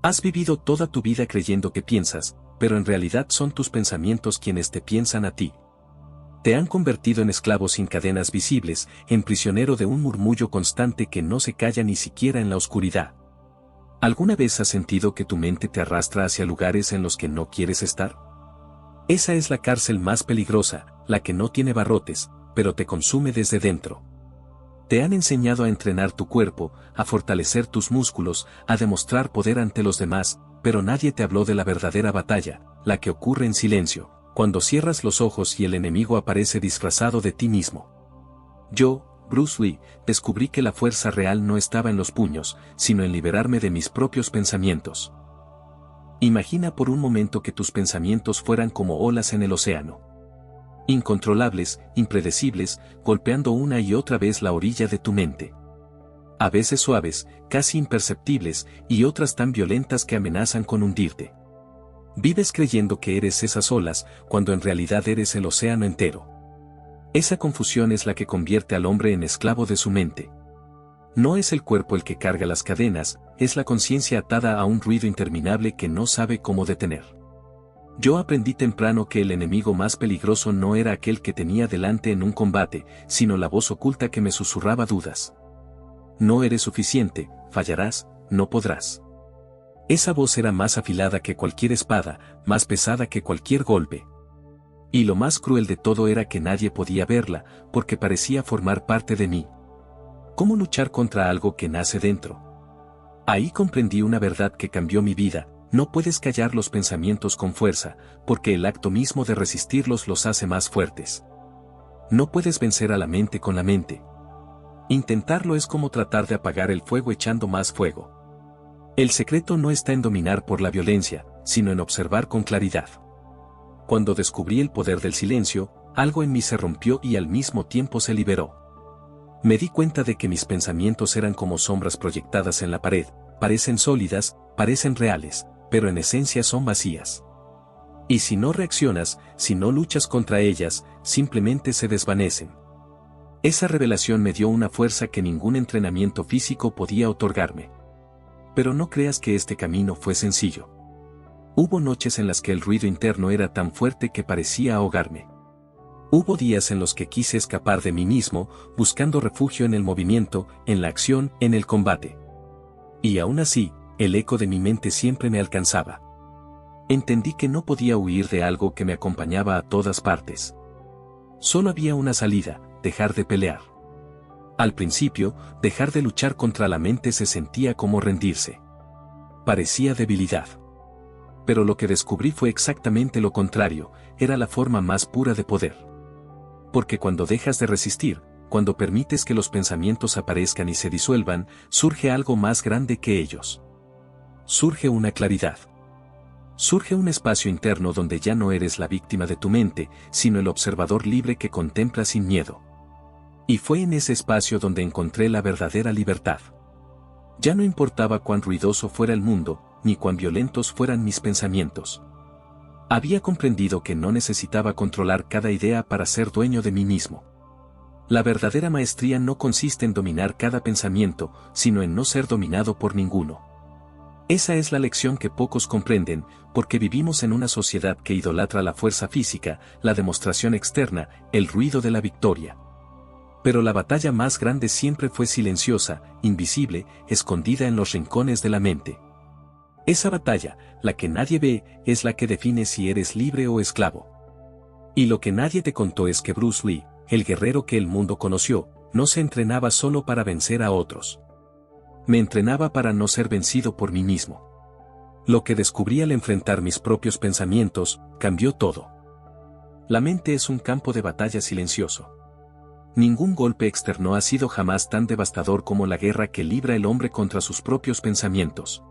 Has vivido toda tu vida creyendo que piensas, pero en realidad son tus pensamientos quienes te piensan a ti. Te han convertido en esclavo sin cadenas visibles, en prisionero de un murmullo constante que no se calla ni siquiera en la oscuridad. ¿Alguna vez has sentido que tu mente te arrastra hacia lugares en los que no quieres estar? Esa es la cárcel más peligrosa, la que no tiene barrotes, pero te consume desde dentro. Te han enseñado a entrenar tu cuerpo, a fortalecer tus músculos, a demostrar poder ante los demás, pero nadie te habló de la verdadera batalla, la que ocurre en silencio, cuando cierras los ojos y el enemigo aparece disfrazado de ti mismo. Yo, Bruce Lee, descubrí que la fuerza real no estaba en los puños, sino en liberarme de mis propios pensamientos. Imagina por un momento que tus pensamientos fueran como olas en el océano. Incontrolables, impredecibles, golpeando una y otra vez la orilla de tu mente. A veces suaves, casi imperceptibles, y otras tan violentas que amenazan con hundirte. Vives creyendo que eres esas olas, cuando en realidad eres el océano entero. Esa confusión es la que convierte al hombre en esclavo de su mente. No es el cuerpo el que carga las cadenas, es la conciencia atada a un ruido interminable que no sabe cómo detener. Yo aprendí temprano que el enemigo más peligroso no era aquel que tenía delante en un combate, sino la voz oculta que me susurraba dudas. No eres suficiente, fallarás, no podrás. Esa voz era más afilada que cualquier espada, más pesada que cualquier golpe. Y lo más cruel de todo era que nadie podía verla, porque parecía formar parte de mí. ¿Cómo luchar contra algo que nace dentro? Ahí comprendí una verdad que cambió mi vida: no puedes callar los pensamientos con fuerza, porque el acto mismo de resistirlos los hace más fuertes. No puedes vencer a la mente con la mente. Intentarlo es como tratar de apagar el fuego echando más fuego. El secreto no está en dominar por la violencia, sino en observar con claridad. Cuando descubrí el poder del silencio, algo en mí se rompió y al mismo tiempo se liberó. Me di cuenta de que mis pensamientos eran como sombras proyectadas en la pared, parecen sólidas, parecen reales, pero en esencia son vacías. Y si no reaccionas, si no luchas contra ellas, simplemente se desvanecen. Esa revelación me dio una fuerza que ningún entrenamiento físico podía otorgarme. Pero no creas que este camino fue sencillo. Hubo noches en las que el ruido interno era tan fuerte que parecía ahogarme. Hubo días en los que quise escapar de mí mismo, buscando refugio en el movimiento, en la acción, en el combate. Y aún así, el eco de mi mente siempre me alcanzaba. Entendí que no podía huir de algo que me acompañaba a todas partes. Solo había una salida: dejar de pelear. Al principio, dejar de luchar contra la mente se sentía como rendirse. Parecía debilidad. Pero lo que descubrí fue exactamente lo contrario: era la forma más pura de poder. Porque cuando dejas de resistir, cuando permites que los pensamientos aparezcan y se disuelvan, surge algo más grande que ellos. Surge una claridad. Surge un espacio interno donde ya no eres la víctima de tu mente, sino el observador libre que contempla sin miedo. Y fue en ese espacio donde encontré la verdadera libertad. Ya no importaba cuán ruidoso fuera el mundo, ni cuán violentos fueran mis pensamientos. Había comprendido que no necesitaba controlar cada idea para ser dueño de mí mismo. La verdadera maestría no consiste en dominar cada pensamiento, sino en no ser dominado por ninguno. Esa es la lección que pocos comprenden, porque vivimos en una sociedad que idolatra la fuerza física, la demostración externa, el ruido de la victoria. Pero la batalla más grande siempre fue silenciosa, invisible, escondida en los rincones de la mente. Esa batalla, la que nadie ve, es la que define si eres libre o esclavo. Y lo que nadie te contó es que Bruce Lee, el guerrero que el mundo conoció, no se entrenaba solo para vencer a otros. Me entrenaba para no ser vencido por mí mismo. Lo que descubrí al enfrentar mis propios pensamientos, cambió todo. La mente es un campo de batalla silencioso. Ningún golpe externo ha sido jamás tan devastador como la guerra que libra el hombre contra sus propios pensamientos.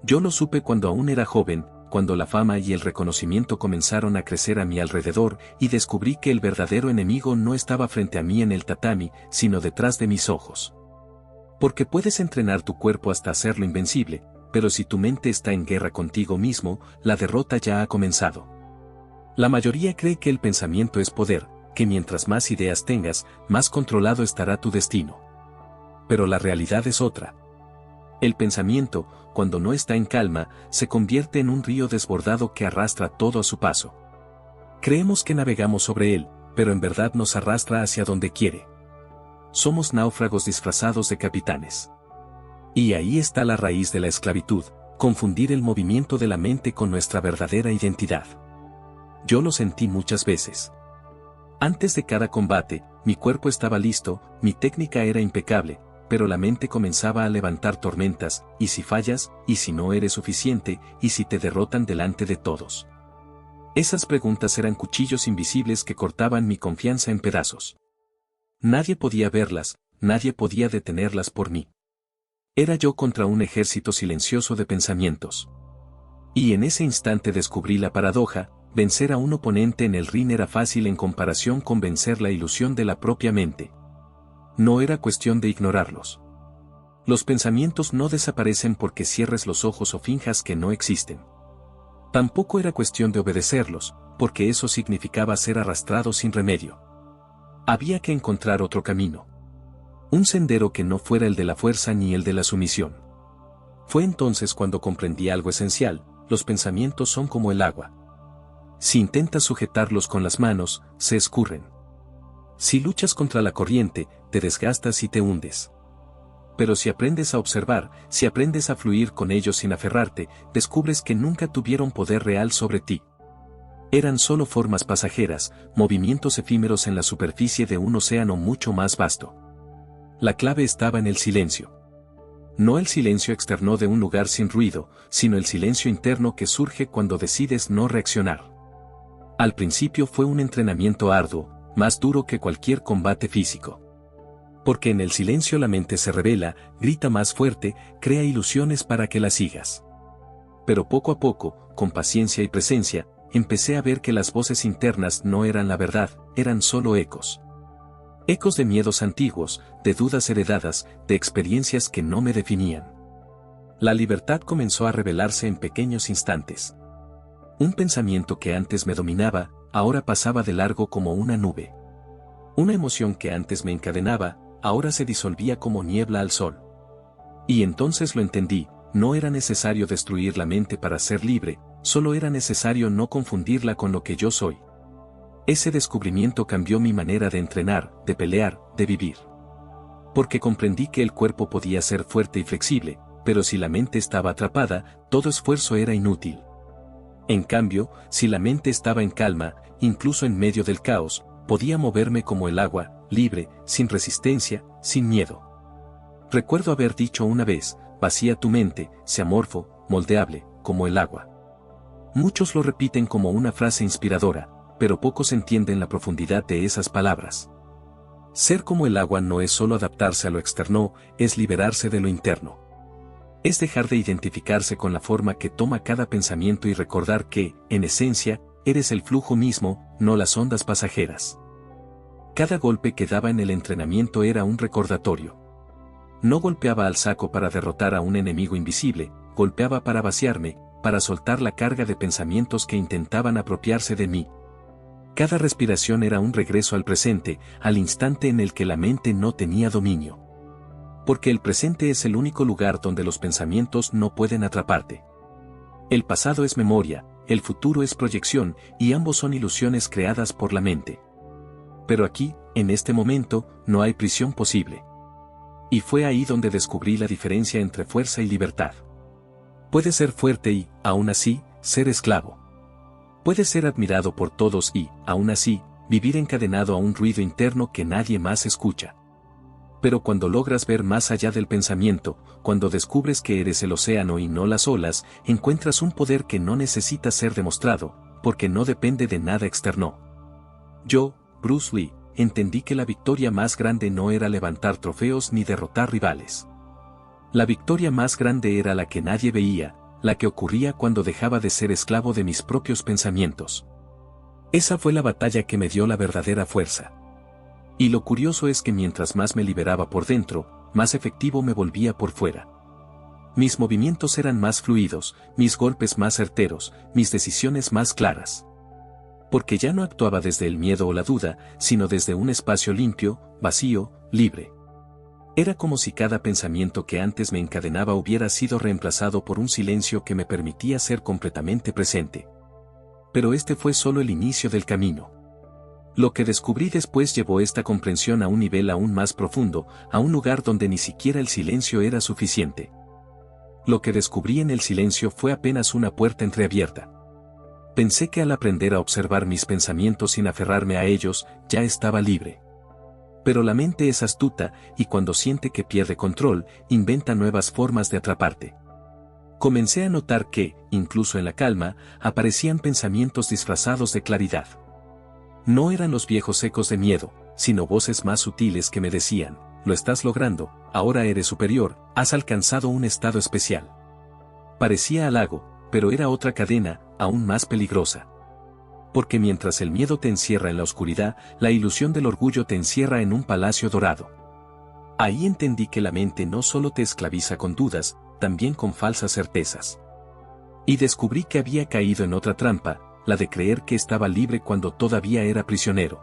Yo lo supe cuando aún era joven, cuando la fama y el reconocimiento comenzaron a crecer a mi alrededor, y descubrí que el verdadero enemigo no estaba frente a mí en el tatami, sino detrás de mis ojos. Porque puedes entrenar tu cuerpo hasta hacerlo invencible, pero si tu mente está en guerra contigo mismo, la derrota ya ha comenzado. La mayoría cree que el pensamiento es poder, que mientras más ideas tengas, más controlado estará tu destino. Pero la realidad es otra. El pensamiento, cuando no está en calma, se convierte en un río desbordado que arrastra todo a su paso. Creemos que navegamos sobre él, pero en verdad nos arrastra hacia donde quiere. Somos náufragos disfrazados de capitanes. Y ahí está la raíz de la esclavitud, confundir el movimiento de la mente con nuestra verdadera identidad. Yo lo sentí muchas veces. Antes de cada combate, mi cuerpo estaba listo, mi técnica era impecable, pero la mente comenzaba a levantar tormentas, y si fallas, y si no eres suficiente, y si te derrotan delante de todos. Esas preguntas eran cuchillos invisibles que cortaban mi confianza en pedazos. Nadie podía verlas, nadie podía detenerlas por mí. Era yo contra un ejército silencioso de pensamientos. Y en ese instante descubrí la paradoja: vencer a un oponente en el ring era fácil en comparación con vencer la ilusión de la propia mente. No era cuestión de ignorarlos. Los pensamientos no desaparecen porque cierres los ojos o finjas que no existen. Tampoco era cuestión de obedecerlos, porque eso significaba ser arrastrado sin remedio. Había que encontrar otro camino. Un sendero que no fuera el de la fuerza ni el de la sumisión. Fue entonces cuando comprendí algo esencial: los pensamientos son como el agua. Si intentas sujetarlos con las manos, se escurren. Si luchas contra la corriente, te desgastas y te hundes. Pero si aprendes a observar, si aprendes a fluir con ellos sin aferrarte, descubres que nunca tuvieron poder real sobre ti. Eran solo formas pasajeras, movimientos efímeros en la superficie de un océano mucho más vasto. La clave estaba en el silencio. No el silencio externo de un lugar sin ruido, sino el silencio interno que surge cuando decides no reaccionar. Al principio fue un entrenamiento arduo, más duro que cualquier combate físico. Porque en el silencio la mente se revela, grita más fuerte, crea ilusiones para que las sigas. Pero poco a poco, con paciencia y presencia, empecé a ver que las voces internas no eran la verdad, eran solo ecos. Ecos de miedos antiguos, de dudas heredadas, de experiencias que no me definían. La libertad comenzó a revelarse en pequeños instantes. Un pensamiento que antes me dominaba, ahora pasaba de largo como una nube. Una emoción que antes me encadenaba, ahora se disolvía como niebla al sol. Y entonces lo entendí: no era necesario destruir la mente para ser libre, solo era necesario no confundirla con lo que yo soy. Ese descubrimiento cambió mi manera de entrenar, de pelear, de vivir. Porque comprendí que el cuerpo podía ser fuerte y flexible, pero si la mente estaba atrapada, todo esfuerzo era inútil. En cambio, si la mente estaba en calma, incluso en medio del caos, podía moverme como el agua, libre, sin resistencia, sin miedo. Recuerdo haber dicho una vez: vacía tu mente, sé amorfo, moldeable, como el agua. Muchos lo repiten como una frase inspiradora, pero pocos entienden la profundidad de esas palabras. Ser como el agua no es solo adaptarse a lo externo, es liberarse de lo interno. Es dejar de identificarse con la forma que toma cada pensamiento y recordar que, en esencia, eres el flujo mismo, no las ondas pasajeras. Cada golpe que daba en el entrenamiento era un recordatorio. No golpeaba al saco para derrotar a un enemigo invisible, golpeaba para vaciarme, para soltar la carga de pensamientos que intentaban apropiarse de mí. Cada respiración era un regreso al presente, al instante en el que la mente no tenía dominio. Porque el presente es el único lugar donde los pensamientos no pueden atraparte. El pasado es memoria, el futuro es proyección, y ambos son ilusiones creadas por la mente. Pero aquí, en este momento, no hay prisión posible. Y fue ahí donde descubrí la diferencia entre fuerza y libertad. Puedes ser fuerte y, aún así, ser esclavo. Puedes ser admirado por todos y, aún así, vivir encadenado a un ruido interno que nadie más escucha. Pero cuando logras ver más allá del pensamiento, cuando descubres que eres el océano y no las olas, encuentras un poder que no necesita ser demostrado, porque no depende de nada externo. Yo, Bruce Lee, entendí que la victoria más grande no era levantar trofeos ni derrotar rivales. La victoria más grande era la que nadie veía, la que ocurría cuando dejaba de ser esclavo de mis propios pensamientos. Esa fue la batalla que me dio la verdadera fuerza. Y lo curioso es que mientras más me liberaba por dentro, más efectivo me volvía por fuera. Mis movimientos eran más fluidos, mis golpes más certeros, mis decisiones más claras. Porque ya no actuaba desde el miedo o la duda, sino desde un espacio limpio, vacío, libre. Era como si cada pensamiento que antes me encadenaba hubiera sido reemplazado por un silencio que me permitía ser completamente presente. Pero este fue solo el inicio del camino. Lo que descubrí después llevó esta comprensión a un nivel aún más profundo, a un lugar donde ni siquiera el silencio era suficiente. Lo que descubrí en el silencio fue apenas una puerta entreabierta. Pensé que al aprender a observar mis pensamientos sin aferrarme a ellos, ya estaba libre. Pero la mente es astuta, y cuando siente que pierde control, inventa nuevas formas de atraparte. Comencé a notar que, incluso en la calma, aparecían pensamientos disfrazados de claridad. No eran los viejos ecos de miedo, sino voces más sutiles que me decían: lo estás logrando, ahora eres superior, has alcanzado un estado especial. Parecía halago, pero era otra cadena, aún más peligrosa. Porque mientras el miedo te encierra en la oscuridad, la ilusión del orgullo te encierra en un palacio dorado. Ahí entendí que la mente no solo te esclaviza con dudas, también con falsas certezas. Y descubrí que había caído en otra trampa, la de creer que estaba libre cuando todavía era prisionero.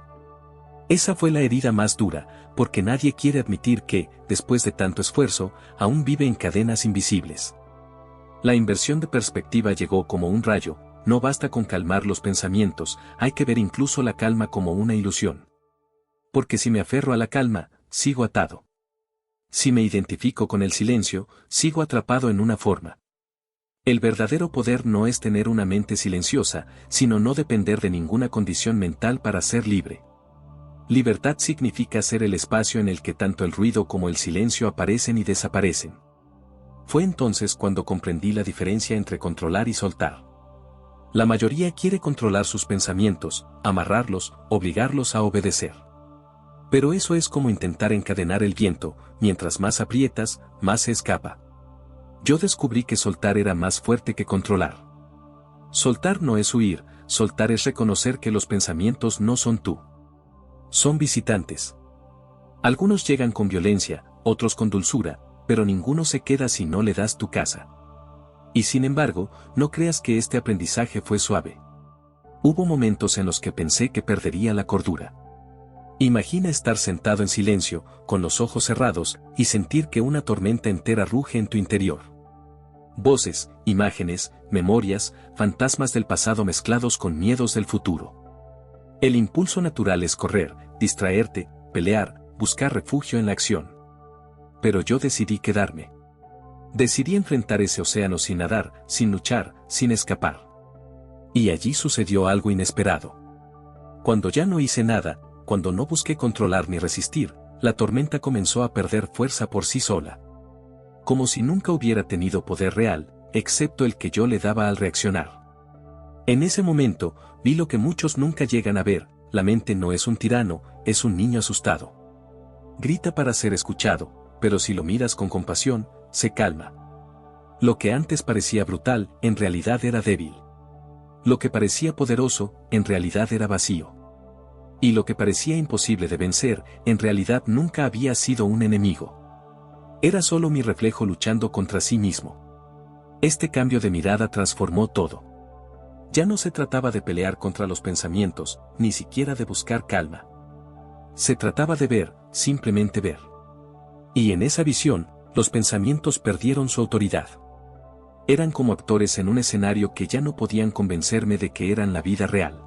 Esa fue la herida más dura, porque nadie quiere admitir que, después de tanto esfuerzo, aún vive en cadenas invisibles. La inversión de perspectiva llegó como un rayo. No basta con calmar los pensamientos, hay que ver incluso la calma como una ilusión. Porque si me aferro a la calma, sigo atado. Si me identifico con el silencio, sigo atrapado en una forma. El verdadero poder no es tener una mente silenciosa, sino no depender de ninguna condición mental para ser libre. Libertad significa ser el espacio en el que tanto el ruido como el silencio aparecen y desaparecen. Fue entonces cuando comprendí la diferencia entre controlar y soltar. La mayoría quiere controlar sus pensamientos, amarrarlos, obligarlos a obedecer. Pero eso es como intentar encadenar el viento, mientras más aprietas, más se escapa. Yo descubrí que soltar era más fuerte que controlar. Soltar no es huir, soltar es reconocer que los pensamientos no son tú. Son visitantes. Algunos llegan con violencia, otros con dulzura, pero ninguno se queda si no le das tu casa. Y sin embargo, no creas que este aprendizaje fue suave. Hubo momentos en los que pensé que perdería la cordura. Imagina estar sentado en silencio, con los ojos cerrados, y sentir que una tormenta entera ruge en tu interior. Voces, imágenes, memorias, fantasmas del pasado mezclados con miedos del futuro. El impulso natural es correr, distraerte, pelear, buscar refugio en la acción. Pero yo decidí quedarme. Decidí enfrentar ese océano sin nadar, sin luchar, sin escapar. Y allí sucedió algo inesperado. Cuando ya no hice nada, cuando no busqué controlar ni resistir, la tormenta comenzó a perder fuerza por sí sola. Como si nunca hubiera tenido poder real, excepto el que yo le daba al reaccionar. En ese momento, vi lo que muchos nunca llegan a ver: la mente no es un tirano, es un niño asustado. Grita para ser escuchado, pero si lo miras con compasión, se calma. Lo que antes parecía brutal, en realidad era débil. Lo que parecía poderoso, en realidad era vacío. Y lo que parecía imposible de vencer, en realidad nunca había sido un enemigo. Era solo mi reflejo luchando contra sí mismo. Este cambio de mirada transformó todo. Ya no se trataba de pelear contra los pensamientos, ni siquiera de buscar calma. Se trataba de ver, simplemente ver. Y en esa visión, los pensamientos perdieron su autoridad. Eran como actores en un escenario que ya no podían convencerme de que eran la vida real.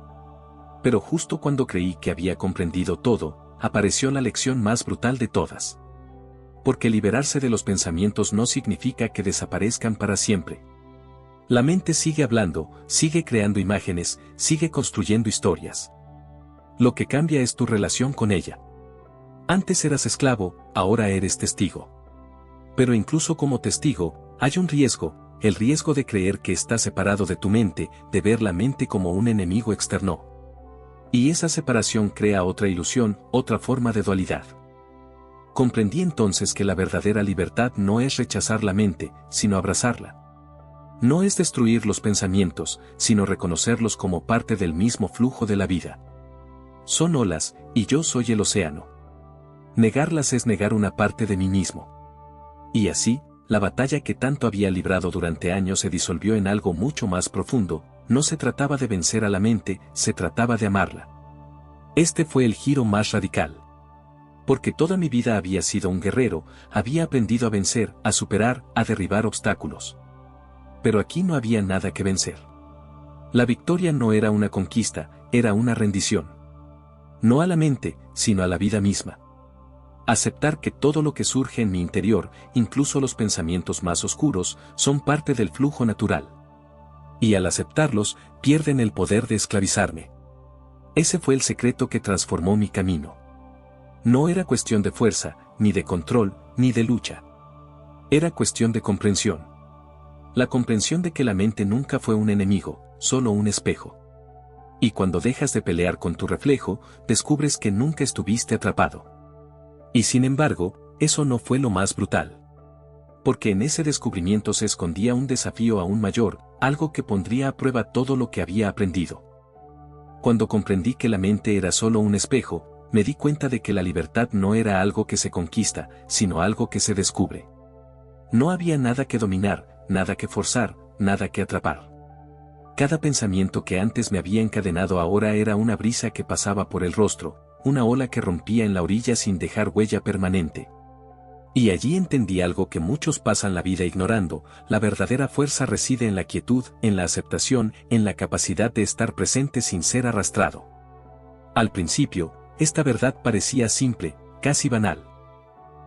Pero justo cuando creí que había comprendido todo, apareció la lección más brutal de todas. Porque liberarse de los pensamientos no significa que desaparezcan para siempre. La mente sigue hablando, sigue creando imágenes, sigue construyendo historias. Lo que cambia es tu relación con ella. Antes eras esclavo, ahora eres testigo. Pero incluso como testigo, hay un riesgo, el riesgo de creer que estás separado de tu mente, de ver la mente como un enemigo externo. Y esa separación crea otra ilusión, otra forma de dualidad. Comprendí entonces que la verdadera libertad no es rechazar la mente, sino abrazarla. No es destruir los pensamientos, sino reconocerlos como parte del mismo flujo de la vida. Son olas, y yo soy el océano. Negarlas es negar una parte de mí mismo. Y así, la batalla que tanto había librado durante años se disolvió en algo mucho más profundo. No se trataba de vencer a la mente, se trataba de amarla. Este fue el giro más radical. Porque toda mi vida había sido un guerrero, había aprendido a vencer, a superar, a derribar obstáculos. Pero aquí no había nada que vencer. La victoria no era una conquista, era una rendición. No a la mente, sino a la vida misma. Aceptar que todo lo que surge en mi interior, incluso los pensamientos más oscuros, son parte del flujo natural. Y al aceptarlos, pierden el poder de esclavizarme. Ese fue el secreto que transformó mi camino. No era cuestión de fuerza, ni de control, ni de lucha. Era cuestión de comprensión. La comprensión de que la mente nunca fue un enemigo, solo un espejo. Y cuando dejas de pelear con tu reflejo, descubres que nunca estuviste atrapado. Y sin embargo, eso no fue lo más brutal. Porque en ese descubrimiento se escondía un desafío aún mayor, algo que pondría a prueba todo lo que había aprendido. Cuando comprendí que la mente era solo un espejo, me di cuenta de que la libertad no era algo que se conquista, sino algo que se descubre. No había nada que dominar, nada que forzar, nada que atrapar. Cada pensamiento que antes me había encadenado ahora era una brisa que pasaba por el rostro, una ola que rompía en la orilla sin dejar huella permanente. Y allí entendí algo que muchos pasan la vida ignorando: la verdadera fuerza reside en la quietud, en la aceptación, en la capacidad de estar presente sin ser arrastrado. Al principio, esta verdad parecía simple, casi banal.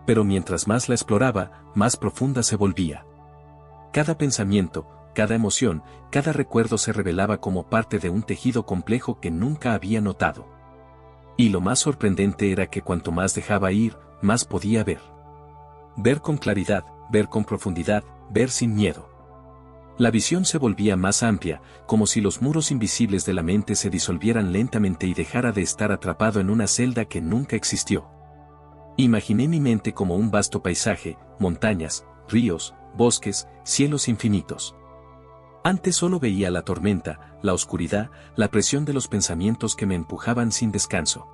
Pero mientras más la exploraba, más profunda se volvía. Cada pensamiento, cada emoción, cada recuerdo se revelaba como parte de un tejido complejo que nunca había notado. Y lo más sorprendente era que cuanto más dejaba ir, más podía ver. Ver con claridad, ver con profundidad, ver sin miedo. La visión se volvía más amplia, como si los muros invisibles de la mente se disolvieran lentamente y dejara de estar atrapado en una celda que nunca existió. Imaginé mi mente como un vasto paisaje, montañas, ríos, bosques, cielos infinitos. Antes solo veía la tormenta, la oscuridad, la presión de los pensamientos que me empujaban sin descanso.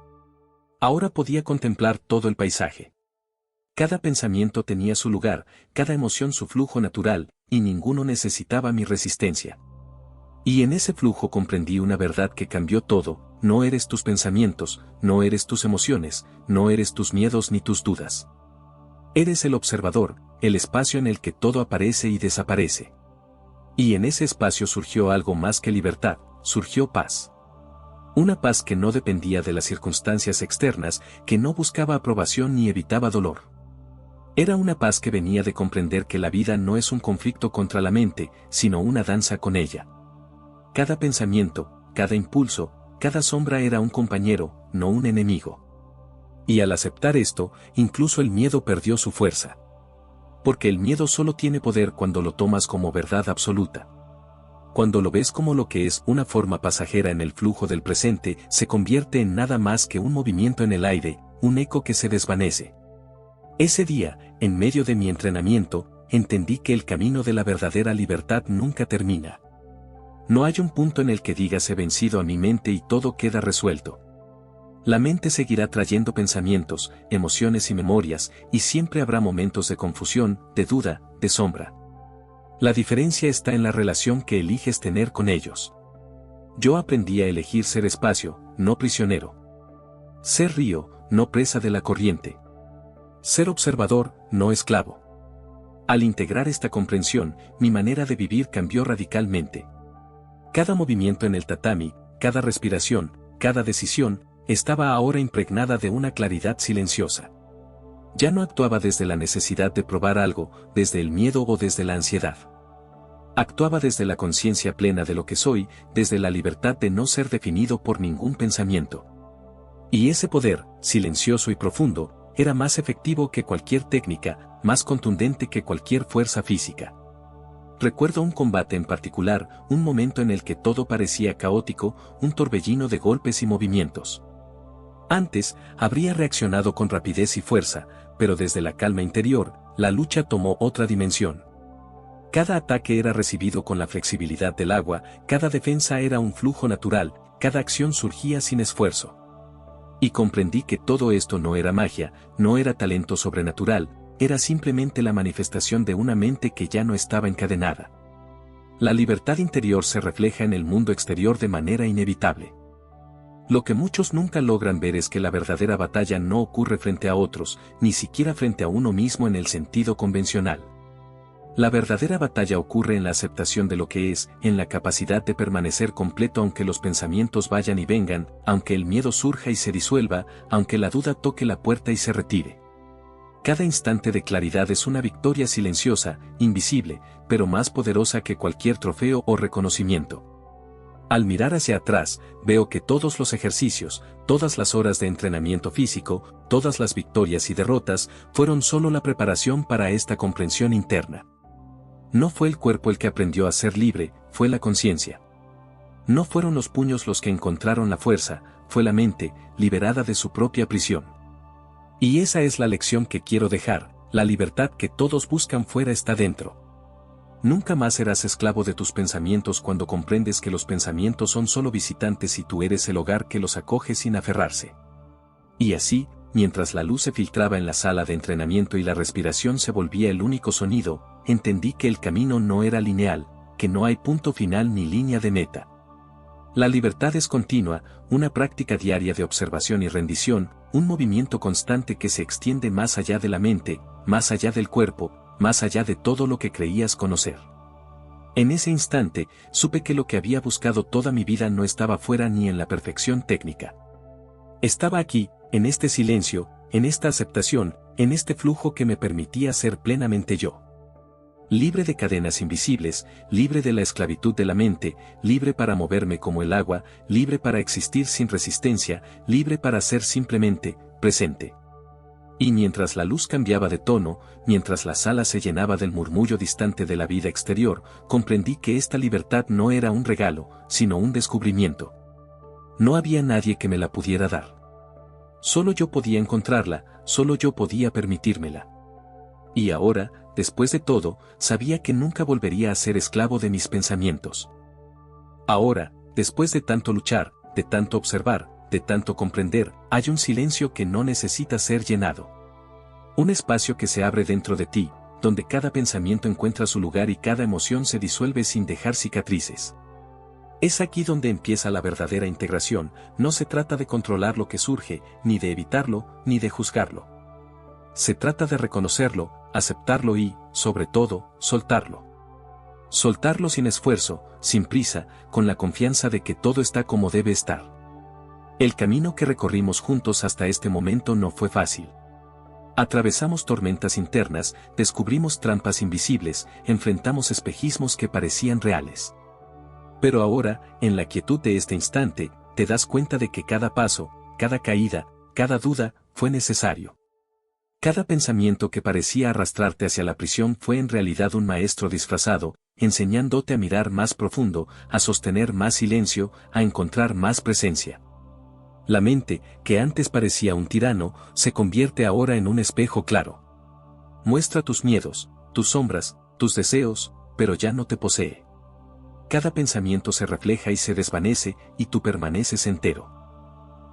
Ahora podía contemplar todo el paisaje. Cada pensamiento tenía su lugar, cada emoción su flujo natural, y ninguno necesitaba mi resistencia. Y en ese flujo comprendí una verdad que cambió todo: no eres tus pensamientos, no eres tus emociones, no eres tus miedos ni tus dudas. Eres el observador, el espacio en el que todo aparece y desaparece. Y en ese espacio surgió algo más que libertad, surgió paz. Una paz que no dependía de las circunstancias externas, que no buscaba aprobación ni evitaba dolor. Era una paz que venía de comprender que la vida no es un conflicto contra la mente, sino una danza con ella. Cada pensamiento, cada impulso, cada sombra era un compañero, no un enemigo. Y al aceptar esto, incluso el miedo perdió su fuerza. Porque el miedo solo tiene poder cuando lo tomas como verdad absoluta. Cuando lo ves como lo que es, una forma pasajera en el flujo del presente, se convierte en nada más que un movimiento en el aire, un eco que se desvanece. Ese día, en medio de mi entrenamiento, entendí que el camino de la verdadera libertad nunca termina. No hay un punto en el que digas: he vencido a mi mente y todo queda resuelto. La mente seguirá trayendo pensamientos, emociones y memorias, y siempre habrá momentos de confusión, de duda, de sombra. La diferencia está en la relación que eliges tener con ellos. Yo aprendí a elegir ser espacio, no prisionero. Ser río, no presa de la corriente. Ser observador, no esclavo. Al integrar esta comprensión, mi manera de vivir cambió radicalmente. Cada movimiento en el tatami, cada respiración, cada decisión, estaba ahora impregnada de una claridad silenciosa. Ya no actuaba desde la necesidad de probar algo, desde el miedo o desde la ansiedad. Actuaba desde la conciencia plena de lo que soy, desde la libertad de no ser definido por ningún pensamiento. Y ese poder, silencioso y profundo, era más efectivo que cualquier técnica, más contundente que cualquier fuerza física. Recuerdo un combate en particular, un momento en el que todo parecía caótico, un torbellino de golpes y movimientos. Antes, habría reaccionado con rapidez y fuerza, pero desde la calma interior, la lucha tomó otra dimensión. Cada ataque era recibido con la flexibilidad del agua, cada defensa era un flujo natural, cada acción surgía sin esfuerzo. Y comprendí que todo esto no era magia, no era talento sobrenatural, era simplemente la manifestación de una mente que ya no estaba encadenada. La libertad interior se refleja en el mundo exterior de manera inevitable. Lo que muchos nunca logran ver es que la verdadera batalla no ocurre frente a otros, ni siquiera frente a uno mismo en el sentido convencional. La verdadera batalla ocurre en la aceptación de lo que es, en la capacidad de permanecer completo aunque los pensamientos vayan y vengan, aunque el miedo surja y se disuelva, aunque la duda toque la puerta y se retire. Cada instante de claridad es una victoria silenciosa, invisible, pero más poderosa que cualquier trofeo o reconocimiento. Al mirar hacia atrás, veo que todos los ejercicios, todas las horas de entrenamiento físico, todas las victorias y derrotas, fueron solo la preparación para esta comprensión interna. No fue el cuerpo el que aprendió a ser libre, fue la conciencia. No fueron los puños los que encontraron la fuerza, fue la mente, liberada de su propia prisión. Y esa es la lección que quiero dejar, la libertad que todos buscan fuera está dentro. Nunca más serás esclavo de tus pensamientos cuando comprendes que los pensamientos son solo visitantes y tú eres el hogar que los acoge sin aferrarse. Y así, mientras la luz se filtraba en la sala de entrenamiento y la respiración se volvía el único sonido, entendí que el camino no era lineal, que no hay punto final ni línea de meta. La libertad es continua, una práctica diaria de observación y rendición, un movimiento constante que se extiende más allá de la mente, más allá del cuerpo, más allá de todo lo que creías conocer. En ese instante, supe que lo que había buscado toda mi vida no estaba fuera ni en la perfección técnica. Estaba aquí, en este silencio, en esta aceptación, en este flujo que me permitía ser plenamente yo. Libre de cadenas invisibles, libre de la esclavitud de la mente, libre para moverme como el agua, libre para existir sin resistencia, libre para ser simplemente presente. Y mientras la luz cambiaba de tono, mientras la sala se llenaba del murmullo distante de la vida exterior, comprendí que esta libertad no era un regalo, sino un descubrimiento. No había nadie que me la pudiera dar. Solo yo podía encontrarla, solo yo podía permitírmela. Y ahora, después de todo, sabía que nunca volvería a ser esclavo de mis pensamientos. Ahora, después de tanto luchar, de tanto observar, de tanto comprender, hay un silencio que no necesita ser llenado. Un espacio que se abre dentro de ti, donde cada pensamiento encuentra su lugar y cada emoción se disuelve sin dejar cicatrices. Es aquí donde empieza la verdadera integración, no se trata de controlar lo que surge, ni de evitarlo, ni de juzgarlo. Se trata de reconocerlo, aceptarlo y, sobre todo, soltarlo. Soltarlo sin esfuerzo, sin prisa, con la confianza de que todo está como debe estar. El camino que recorrimos juntos hasta este momento no fue fácil. Atravesamos tormentas internas, descubrimos trampas invisibles, enfrentamos espejismos que parecían reales. Pero ahora, en la quietud de este instante, te das cuenta de que cada paso, cada caída, cada duda, fue necesario. Cada pensamiento que parecía arrastrarte hacia la prisión fue en realidad un maestro disfrazado, enseñándote a mirar más profundo, a sostener más silencio, a encontrar más presencia. La mente, que antes parecía un tirano, se convierte ahora en un espejo claro. Muestra tus miedos, tus sombras, tus deseos, pero ya no te posee. Cada pensamiento se refleja y se desvanece, y tú permaneces entero.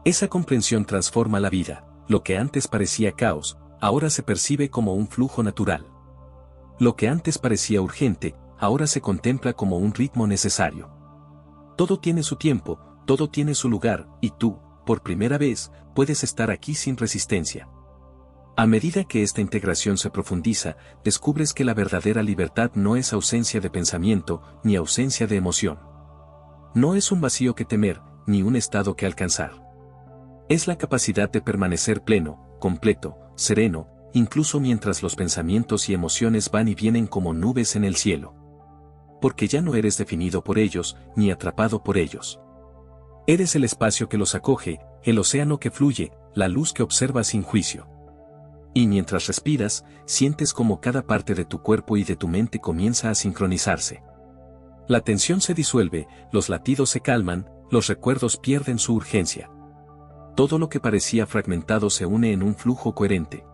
Esa comprensión transforma la vida, lo que antes parecía caos, ahora se percibe como un flujo natural. Lo que antes parecía urgente, ahora se contempla como un ritmo necesario. Todo tiene su tiempo, todo tiene su lugar, y tú, por primera vez, puedes estar aquí sin resistencia. A medida que esta integración se profundiza, descubres que la verdadera libertad no es ausencia de pensamiento, ni ausencia de emoción. No es un vacío que temer, ni un estado que alcanzar. Es la capacidad de permanecer pleno, completo, sereno, incluso mientras los pensamientos y emociones van y vienen como nubes en el cielo. Porque ya no eres definido por ellos, ni atrapado por ellos. Eres el espacio que los acoge, el océano que fluye, la luz que observa sin juicio. Y mientras respiras, sientes como cada parte de tu cuerpo y de tu mente comienza a sincronizarse. La tensión se disuelve, los latidos se calman, los recuerdos pierden su urgencia. Todo lo que parecía fragmentado se une en un flujo coherente.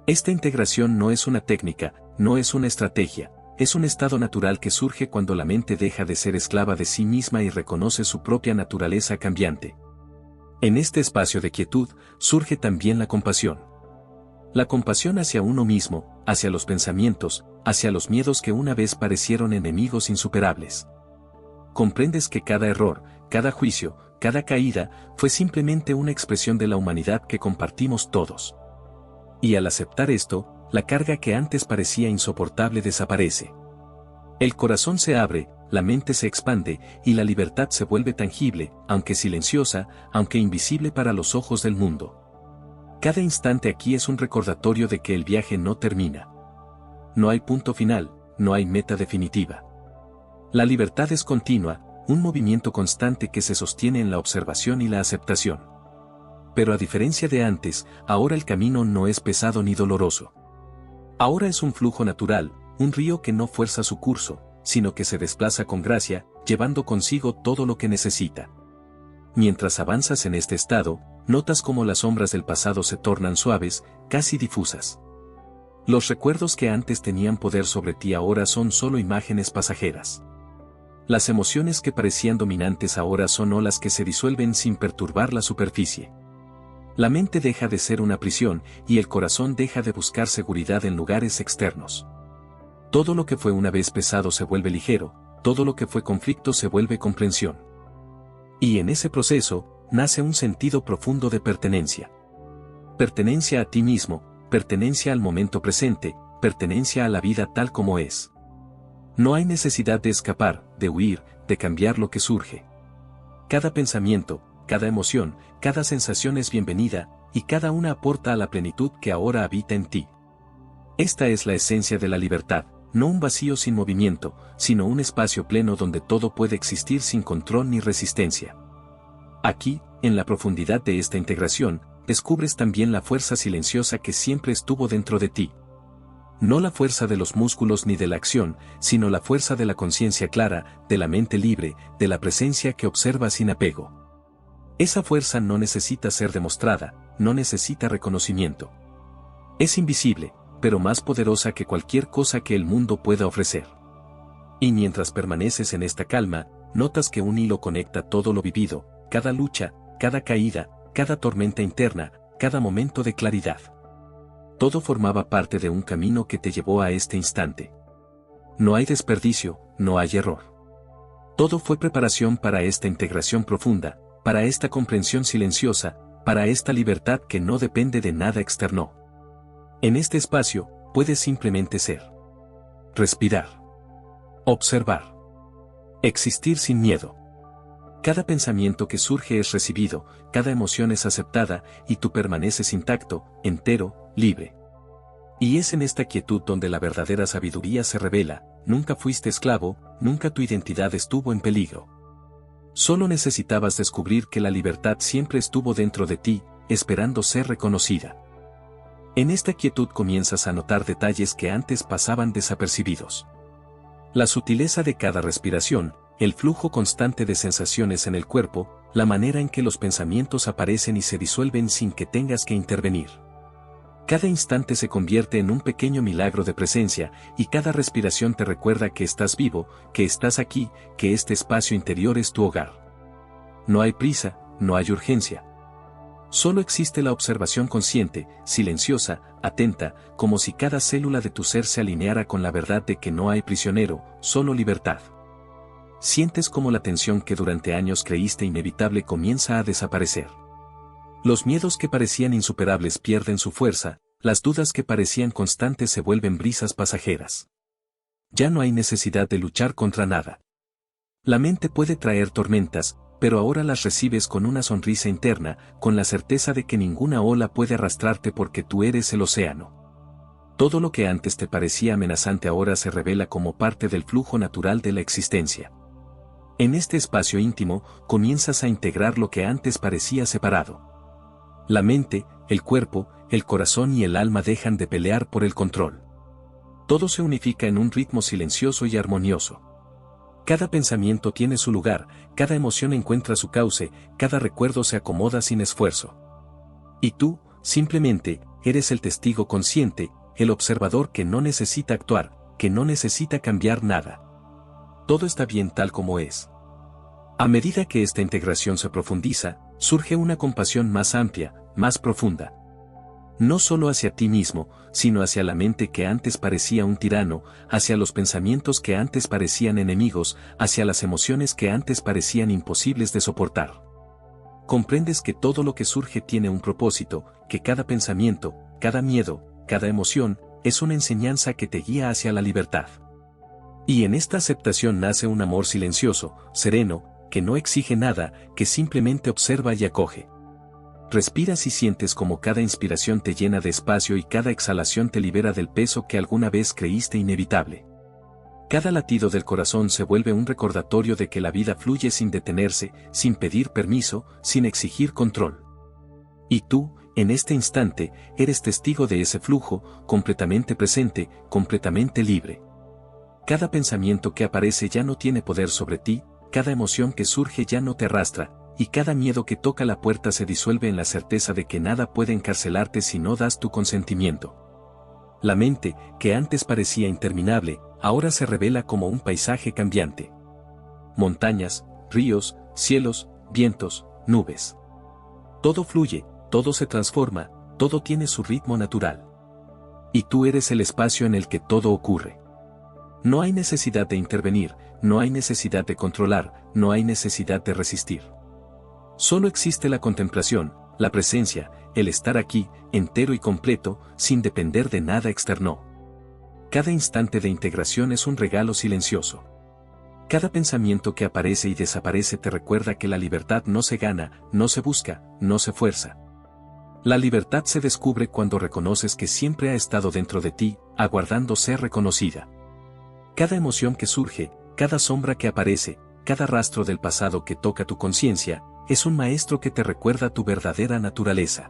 Esta integración no es una técnica, no es una estrategia, es un estado natural que surge cuando la mente deja de ser esclava de sí misma y reconoce su propia naturaleza cambiante. En este espacio de quietud, surge también la compasión. La compasión hacia uno mismo, hacia los pensamientos, hacia los miedos que una vez parecieron enemigos insuperables. Comprendes que cada error, cada juicio, cada caída, fue simplemente una expresión de la humanidad que compartimos todos. Y al aceptar esto, la carga que antes parecía insoportable desaparece. El corazón se abre, la mente se expande, y la libertad se vuelve tangible, aunque silenciosa, aunque invisible para los ojos del mundo. Cada instante aquí es un recordatorio de que el viaje no termina. No hay punto final, no hay meta definitiva. La libertad es continua, un movimiento constante que se sostiene en la observación y la aceptación. Pero a diferencia de antes, ahora el camino no es pesado ni doloroso. Ahora es un flujo natural, un río que no fuerza su curso, sino que se desplaza con gracia, llevando consigo todo lo que necesita. Mientras avanzas en este estado, notas cómo las sombras del pasado se tornan suaves, casi difusas. Los recuerdos que antes tenían poder sobre ti ahora son solo imágenes pasajeras. Las emociones que parecían dominantes ahora son olas que se disuelven sin perturbar la superficie. La mente deja de ser una prisión y el corazón deja de buscar seguridad en lugares externos. Todo lo que fue una vez pesado se vuelve ligero, todo lo que fue conflicto se vuelve comprensión. Y en ese proceso, nace un sentido profundo de pertenencia. Pertenencia a ti mismo, pertenencia al momento presente, pertenencia a la vida tal como es. No hay necesidad de escapar, de huir, de cambiar lo que surge. Cada pensamiento, cada emoción, cada sensación es bienvenida, y cada una aporta a la plenitud que ahora habita en ti. Esta es la esencia de la libertad, no un vacío sin movimiento, sino un espacio pleno donde todo puede existir sin control ni resistencia. Aquí, en la profundidad de esta integración, descubres también la fuerza silenciosa que siempre estuvo dentro de ti. No la fuerza de los músculos ni de la acción, sino la fuerza de la conciencia clara, de la mente libre, de la presencia que observa sin apego. Esa fuerza no necesita ser demostrada, no necesita reconocimiento. Es invisible, pero más poderosa que cualquier cosa que el mundo pueda ofrecer. Y mientras permaneces en esta calma, notas que un hilo conecta todo lo vivido, cada lucha, cada caída, cada tormenta interna, cada momento de claridad. Todo formaba parte de un camino que te llevó a este instante. No hay desperdicio, no hay error. Todo fue preparación para esta integración profunda, para esta comprensión silenciosa, para esta libertad que no depende de nada externo. En este espacio, puedes simplemente ser. Respirar. Observar. Existir sin miedo. Cada pensamiento que surge es recibido, cada emoción es aceptada, y tú permaneces intacto, entero, libre. Y es en esta quietud donde la verdadera sabiduría se revela, nunca fuiste esclavo, nunca tu identidad estuvo en peligro. Solo necesitabas descubrir que la libertad siempre estuvo dentro de ti, esperando ser reconocida. En esta quietud comienzas a notar detalles que antes pasaban desapercibidos. La sutileza de cada respiración, el flujo constante de sensaciones en el cuerpo, la manera en que los pensamientos aparecen y se disuelven sin que tengas que intervenir. Cada instante se convierte en un pequeño milagro de presencia, y cada respiración te recuerda que estás vivo, que estás aquí, que este espacio interior es tu hogar. No hay prisa, no hay urgencia. Solo existe la observación consciente, silenciosa, atenta, como si cada célula de tu ser se alineara con la verdad de que no hay prisionero, solo libertad. Sientes como la tensión que durante años creíste inevitable comienza a desaparecer. Los miedos que parecían insuperables pierden su fuerza, las dudas que parecían constantes se vuelven brisas pasajeras. Ya no hay necesidad de luchar contra nada. La mente puede traer tormentas, pero ahora las recibes con una sonrisa interna, con la certeza de que ninguna ola puede arrastrarte porque tú eres el océano. Todo lo que antes te parecía amenazante ahora se revela como parte del flujo natural de la existencia. En este espacio íntimo, comienzas a integrar lo que antes parecía separado. La mente, el cuerpo, el corazón y el alma dejan de pelear por el control. Todo se unifica en un ritmo silencioso y armonioso. Cada pensamiento tiene su lugar, cada emoción encuentra su cauce, cada recuerdo se acomoda sin esfuerzo. Y tú, simplemente, eres el testigo consciente, el observador que no necesita actuar, que no necesita cambiar nada. Todo está bien tal como es. A medida que esta integración se profundiza, surge una compasión más amplia, más profunda. No solo hacia ti mismo, sino hacia la mente que antes parecía un tirano, hacia los pensamientos que antes parecían enemigos, hacia las emociones que antes parecían imposibles de soportar. Comprendes que todo lo que surge tiene un propósito, que cada pensamiento, cada miedo, cada emoción, es una enseñanza que te guía hacia la libertad. Y en esta aceptación nace un amor silencioso, sereno, que no exige nada, que simplemente observa y acoge. Respiras y sientes como cada inspiración te llena de espacio y cada exhalación te libera del peso que alguna vez creíste inevitable. Cada latido del corazón se vuelve un recordatorio de que la vida fluye sin detenerse, sin pedir permiso, sin exigir control. Y tú, en este instante, eres testigo de ese flujo, completamente presente, completamente libre. Cada pensamiento que aparece ya no tiene poder sobre ti, cada emoción que surge ya no te arrastra, y cada miedo que toca la puerta se disuelve en la certeza de que nada puede encarcelarte si no das tu consentimiento. La mente, que antes parecía interminable, ahora se revela como un paisaje cambiante. Montañas, ríos, cielos, vientos, nubes. Todo fluye, todo se transforma, todo tiene su ritmo natural. Y tú eres el espacio en el que todo ocurre. No hay necesidad de intervenir, no hay necesidad de controlar, no hay necesidad de resistir. Solo existe la contemplación, la presencia, el estar aquí, entero y completo, sin depender de nada externo. Cada instante de integración es un regalo silencioso. Cada pensamiento que aparece y desaparece te recuerda que la libertad no se gana, no se busca, no se fuerza. La libertad se descubre cuando reconoces que siempre ha estado dentro de ti, aguardando ser reconocida. Cada emoción que surge, cada sombra que aparece, cada rastro del pasado que toca tu conciencia, es un maestro que te recuerda tu verdadera naturaleza.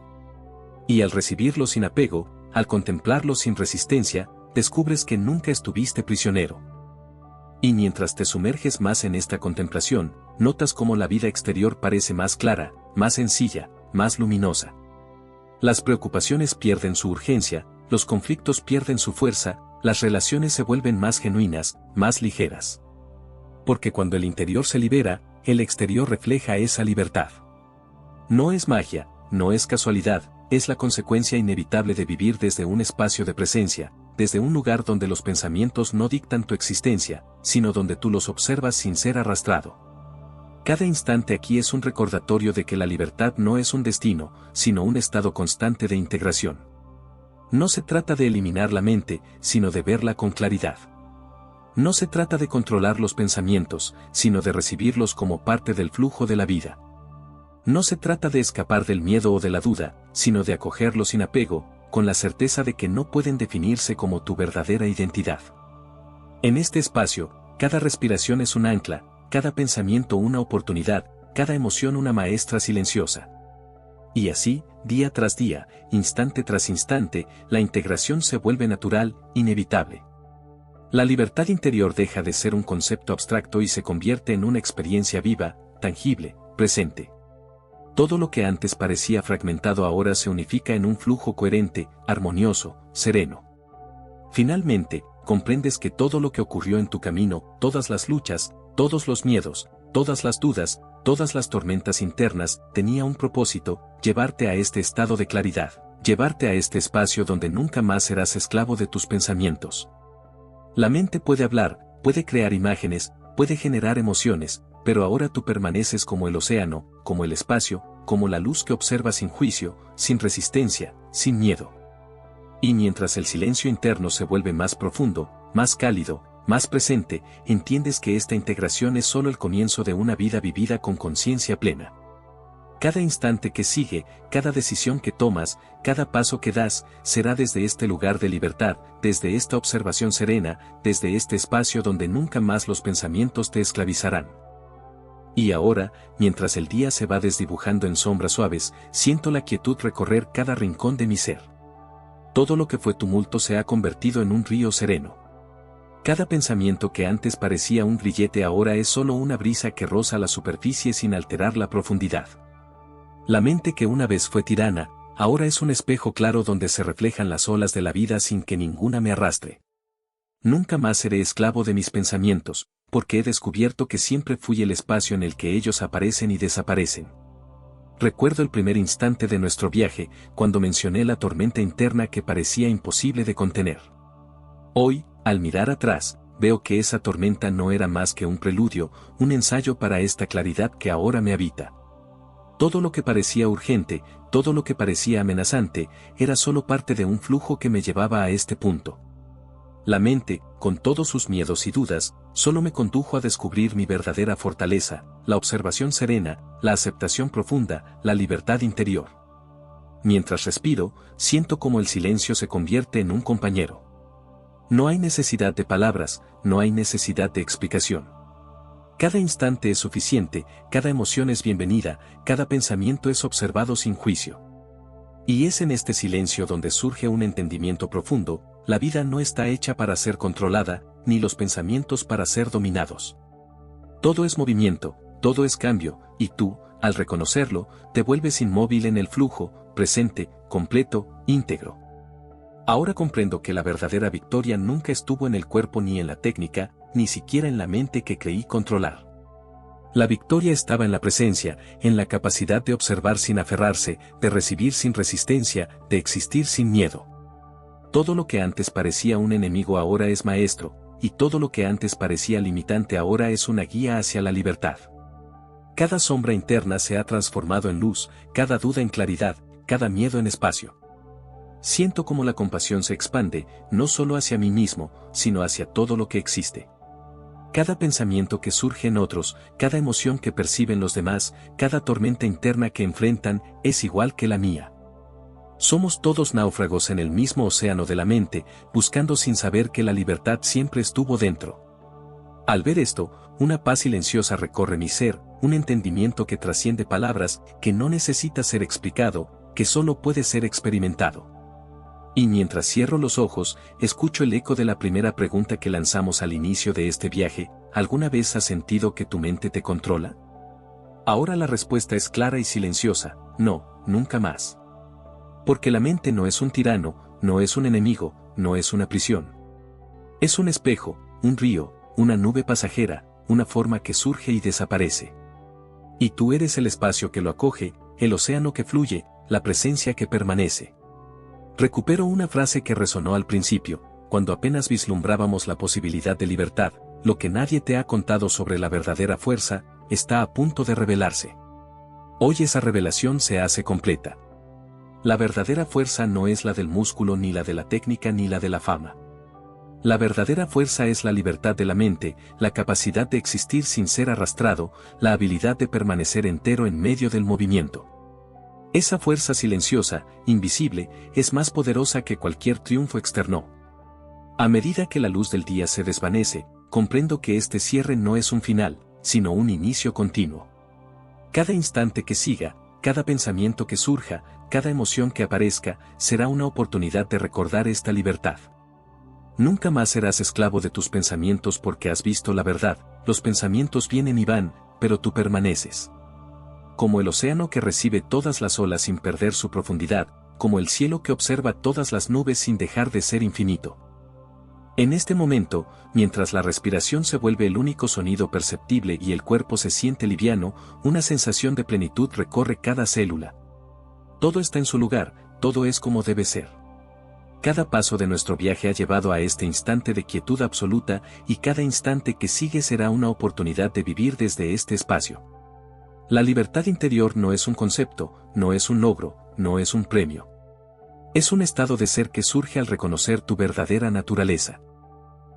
Y al recibirlo sin apego, al contemplarlo sin resistencia, descubres que nunca estuviste prisionero. Y mientras te sumerges más en esta contemplación, notas cómo la vida exterior parece más clara, más sencilla, más luminosa. Las preocupaciones pierden su urgencia, los conflictos pierden su fuerza, las relaciones se vuelven más genuinas, más ligeras. Porque cuando el interior se libera, el exterior refleja esa libertad. No es magia, no es casualidad, es la consecuencia inevitable de vivir desde un espacio de presencia, desde un lugar donde los pensamientos no dictan tu existencia, sino donde tú los observas sin ser arrastrado. Cada instante aquí es un recordatorio de que la libertad no es un destino, sino un estado constante de integración. No se trata de eliminar la mente, sino de verla con claridad. No se trata de controlar los pensamientos, sino de recibirlos como parte del flujo de la vida. No se trata de escapar del miedo o de la duda, sino de acogerlos sin apego, con la certeza de que no pueden definirse como tu verdadera identidad. En este espacio, cada respiración es un ancla, cada pensamiento una oportunidad, cada emoción una maestra silenciosa. Y así, día tras día, instante tras instante, la integración se vuelve natural, inevitable. La libertad interior deja de ser un concepto abstracto y se convierte en una experiencia viva, tangible, presente. Todo lo que antes parecía fragmentado ahora se unifica en un flujo coherente, armonioso, sereno. Finalmente, comprendes que todo lo que ocurrió en tu camino, todas las luchas, todos los miedos, todas las dudas, todas las tormentas internas, tenía un propósito, llevarte a este estado de claridad, llevarte a este espacio donde nunca más serás esclavo de tus pensamientos. La mente puede hablar, puede crear imágenes, puede generar emociones, pero ahora tú permaneces como el océano, como el espacio, como la luz que observa sin juicio, sin resistencia, sin miedo. Y mientras el silencio interno se vuelve más profundo, más cálido, más presente, entiendes que esta integración es solo el comienzo de una vida vivida con conciencia plena. Cada instante que sigue, cada decisión que tomas, cada paso que das, será desde este lugar de libertad, desde esta observación serena, desde este espacio donde nunca más los pensamientos te esclavizarán. Y ahora, mientras el día se va desdibujando en sombras suaves, siento la quietud recorrer cada rincón de mi ser. Todo lo que fue tumulto se ha convertido en un río sereno. Cada pensamiento que antes parecía un grillete ahora es solo una brisa que roza la superficie sin alterar la profundidad. La mente que una vez fue tirana, ahora es un espejo claro donde se reflejan las olas de la vida sin que ninguna me arrastre. Nunca más seré esclavo de mis pensamientos, porque he descubierto que siempre fui el espacio en el que ellos aparecen y desaparecen. Recuerdo el primer instante de nuestro viaje, cuando mencioné la tormenta interna que parecía imposible de contener. Hoy, al mirar atrás, veo que esa tormenta no era más que un preludio, un ensayo para esta claridad que ahora me habita. Todo lo que parecía urgente, todo lo que parecía amenazante, era solo parte de un flujo que me llevaba a este punto. La mente, con todos sus miedos y dudas, solo me condujo a descubrir mi verdadera fortaleza, la observación serena, la aceptación profunda, la libertad interior. Mientras respiro, siento como el silencio se convierte en un compañero. No hay necesidad de palabras, no hay necesidad de explicación. Cada instante es suficiente, cada emoción es bienvenida, cada pensamiento es observado sin juicio. Y es en este silencio donde surge un entendimiento profundo: la vida no está hecha para ser controlada, ni los pensamientos para ser dominados. Todo es movimiento, todo es cambio, y tú, al reconocerlo, te vuelves inmóvil en el flujo, presente, completo, íntegro. Ahora comprendo que la verdadera victoria nunca estuvo en el cuerpo ni en la técnica, ni siquiera en la mente que creí controlar. La victoria estaba en la presencia, en la capacidad de observar sin aferrarse, de recibir sin resistencia, de existir sin miedo. Todo lo que antes parecía un enemigo ahora es maestro, y todo lo que antes parecía limitante ahora es una guía hacia la libertad. Cada sombra interna se ha transformado en luz, cada duda en claridad, cada miedo en espacio. Siento como la compasión se expande, no solo hacia mí mismo, sino hacia todo lo que existe. Cada pensamiento que surge en otros, cada emoción que perciben los demás, cada tormenta interna que enfrentan, es igual que la mía. Somos todos náufragos en el mismo océano de la mente, buscando sin saber que la libertad siempre estuvo dentro. Al ver esto, una paz silenciosa recorre mi ser, un entendimiento que trasciende palabras, que no necesita ser explicado, que solo puede ser experimentado. Y mientras cierro los ojos, escucho el eco de la primera pregunta que lanzamos al inicio de este viaje: ¿alguna vez has sentido que tu mente te controla? Ahora la respuesta es clara y silenciosa: no, nunca más. Porque la mente no es un tirano, no es un enemigo, no es una prisión. Es un espejo, un río, una nube pasajera, una forma que surge y desaparece. Y tú eres el espacio que lo acoge, el océano que fluye, la presencia que permanece. Recupero una frase que resonó al principio, cuando apenas vislumbrábamos la posibilidad de libertad: lo que nadie te ha contado sobre la verdadera fuerza, está a punto de revelarse. Hoy esa revelación se hace completa. La verdadera fuerza no es la del músculo, ni la de la técnica, ni la de la fama. La verdadera fuerza es la libertad de la mente, la capacidad de existir sin ser arrastrado, la habilidad de permanecer entero en medio del movimiento. Esa fuerza silenciosa, invisible, es más poderosa que cualquier triunfo externo. A medida que la luz del día se desvanece, comprendo que este cierre no es un final, sino un inicio continuo. Cada instante que siga, cada pensamiento que surja, cada emoción que aparezca, será una oportunidad de recordar esta libertad. Nunca más serás esclavo de tus pensamientos porque has visto la verdad. Los pensamientos vienen y van, pero tú permaneces. Como el océano que recibe todas las olas sin perder su profundidad, como el cielo que observa todas las nubes sin dejar de ser infinito. En este momento, mientras la respiración se vuelve el único sonido perceptible y el cuerpo se siente liviano, una sensación de plenitud recorre cada célula. Todo está en su lugar, todo es como debe ser. Cada paso de nuestro viaje ha llevado a este instante de quietud absoluta, y cada instante que sigue será una oportunidad de vivir desde este espacio. La libertad interior no es un concepto, no es un logro, no es un premio. Es un estado de ser que surge al reconocer tu verdadera naturaleza.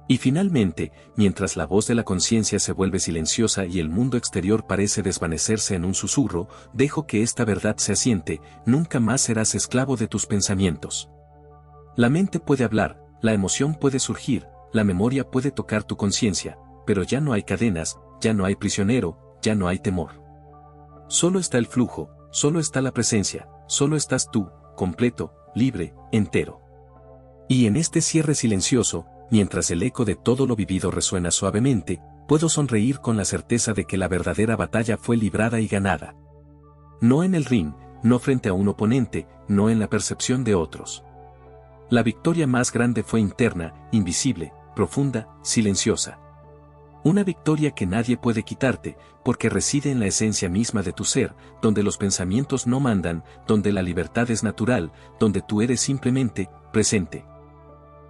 Y finalmente, mientras la voz de la conciencia se vuelve silenciosa y el mundo exterior parece desvanecerse en un susurro, dejo que esta verdad se asiente: nunca más serás esclavo de tus pensamientos. La mente puede hablar, la emoción puede surgir, la memoria puede tocar tu conciencia, pero ya no hay cadenas, ya no hay prisionero, ya no hay temor. Solo está el flujo, solo está la presencia, solo estás tú, completo, libre, entero. Y en este cierre silencioso, mientras el eco de todo lo vivido resuena suavemente, puedo sonreír con la certeza de que la verdadera batalla fue librada y ganada. No en el ring, no frente a un oponente, no en la percepción de otros. La victoria más grande fue interna, invisible, profunda, silenciosa. Una victoria que nadie puede quitarte, porque reside en la esencia misma de tu ser, donde los pensamientos no mandan, donde la libertad es natural, donde tú eres simplemente presente.